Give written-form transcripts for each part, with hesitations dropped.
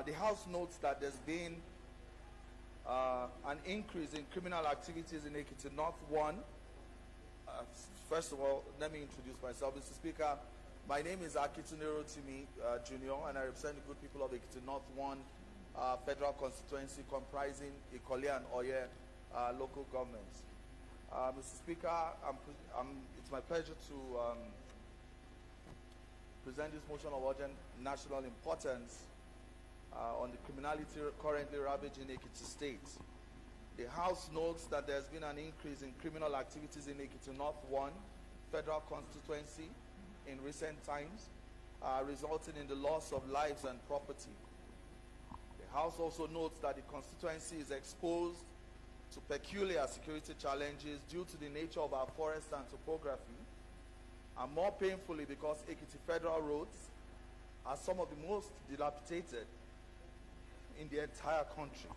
The House notes that there's been an increase in criminal activities in Ekiti North 1. First of all, let me introduce myself. Mr. Speaker, my name is Akin Rotimi, Jr., and I represent the good people of Ekiti North 1 Federal Constituency comprising Ikole and Oye local governments. Mr. Speaker, it's my pleasure to present this motion of urgent national importance on the criminality currently ravaging Ekiti State. The House notes that there's been an increase in criminal activities in Ekiti North 1 Federal Constituency in recent times, resulting in the loss of lives and property. The House also notes that the constituency is exposed to peculiar security challenges due to the nature of our forest and topography, and more painfully because Ekiti Federal roads are some of the most dilapidated in the entire country.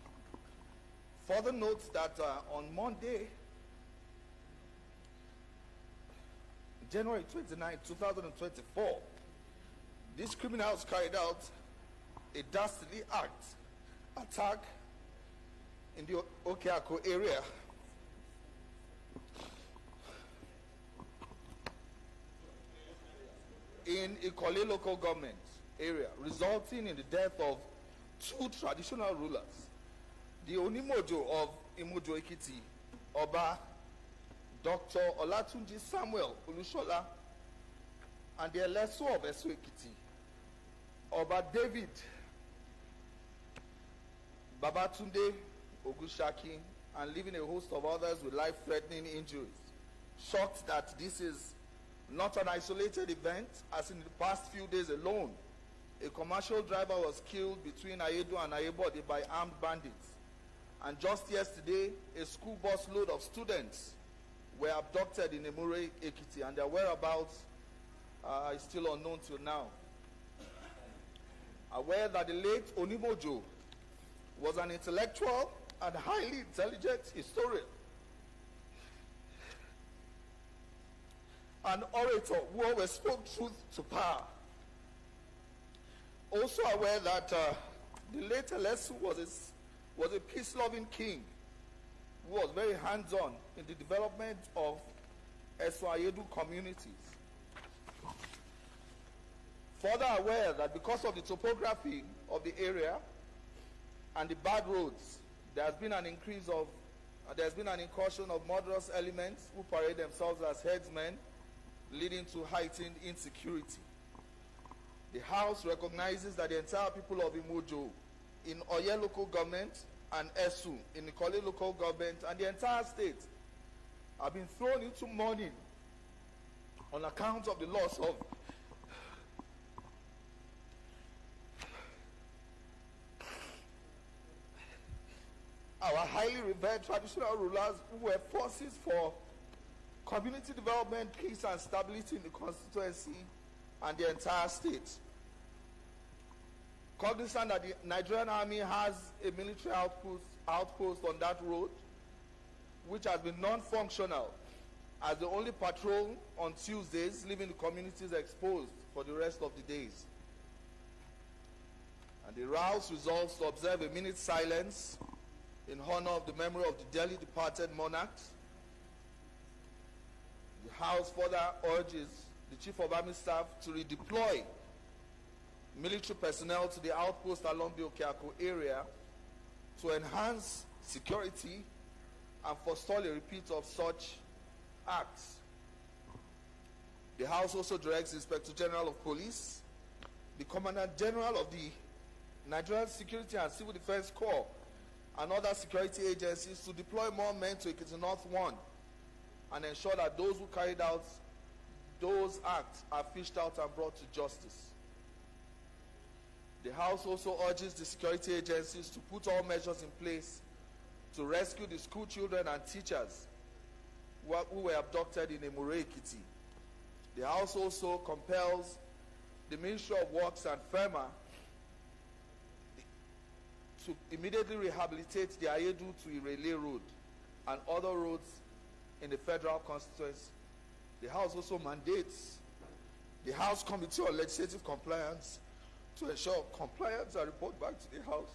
Further notes that on Monday, January 29, 2024, these criminals carried out a dastardly attack in the Okeako area in Ikole local government area, resulting in the death of 2 traditional rulers, the Onimojo of Imojo Ekiti, Oba Dr. Olatunji Samuel Olushola, and the Eleso of Esu Ekiti, Oba David Babatunde Ogushaki, and leaving a host of others with life-threatening injuries. Shocked that this is not an isolated event, as in the past few days alone, a commercial driver was killed between Ayedu and Ayebode by armed bandits. And just yesterday, a school bus load of students were abducted in Emure, Ekiti, and their whereabouts is still unknown till now. Aware that the late Onimojo was an intellectual and highly intelligent historian, an orator who always spoke truth to power. Also aware that the late Elesu was a peace-loving king who was very hands-on in the development of Esu-Ayedu communities. Further aware that because of the topography of the area and the bad roads, there's been an incursion of murderous elements who parade themselves as headsmen, leading to heightened insecurity. The House recognizes that the entire people of Imojo in Oye local government and Esu in Ikole local government and the entire state have been thrown into mourning on account of the loss of our highly revered traditional rulers who were forces for community development, peace and stability in the constituency and the entire state. Cognizant that the Nigerian Army has a military outpost on that road, which has been non-functional as the only patrol on Tuesdays, leaving the communities exposed for the rest of the days. And the House resolves to observe a minute's silence in honor of the memory of the dearly departed monarchs. The House further urges the Chief of Army Staff to redeploy military personnel to the outpost along the Okeako area to enhance security and forestall a repeat of such acts. The House also directs the Inspector General of Police, the Commandant General of the Nigerian Security and Civil Defense Corps, and other security agencies to deploy more men to Ekiti North 1 and ensure that those who carried out those acts are fished out and brought to justice. The House also urges the security agencies to put all measures in place to rescue the school children and teachers who were abducted in Emure, Ekiti. The House also compels the Ministry of Works and FEMA to immediately rehabilitate the Ayedu to Irele Road and other roads in the federal constituency. The House also mandates the House Committee on Legislative Compliance to ensure compliance and report back to the House.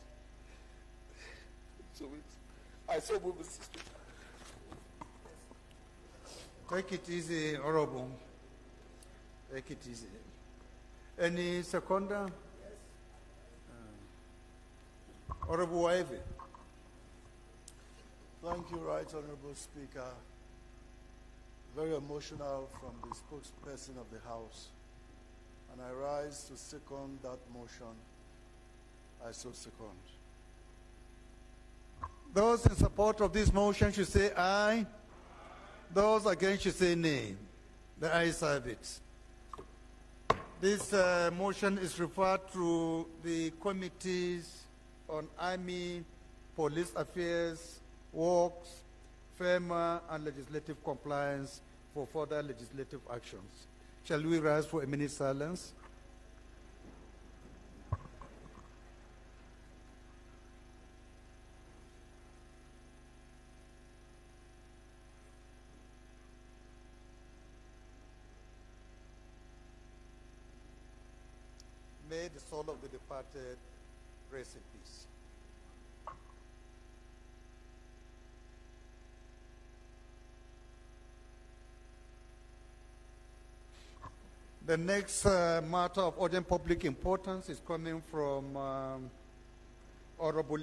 2 weeks. I so move, Mr. Speaker. Take it easy, Honorable. Take it easy. Any seconder? Yes. Honorable Wavy. Thank you, Right Honorable Speaker. Very emotional from the spokesperson of the House. And I rise to second that motion. I so second. Those in support of this motion should say aye. Those against should say nay. The ayes have it. This motion is referred to the committees on Army, Police Affairs, Works, FEMA, and Legislative Compliance for further legislative actions. Shall we rise for a minute silence? May the soul of the departed rest in peace. The next matter of urgent public importance is coming from Honorable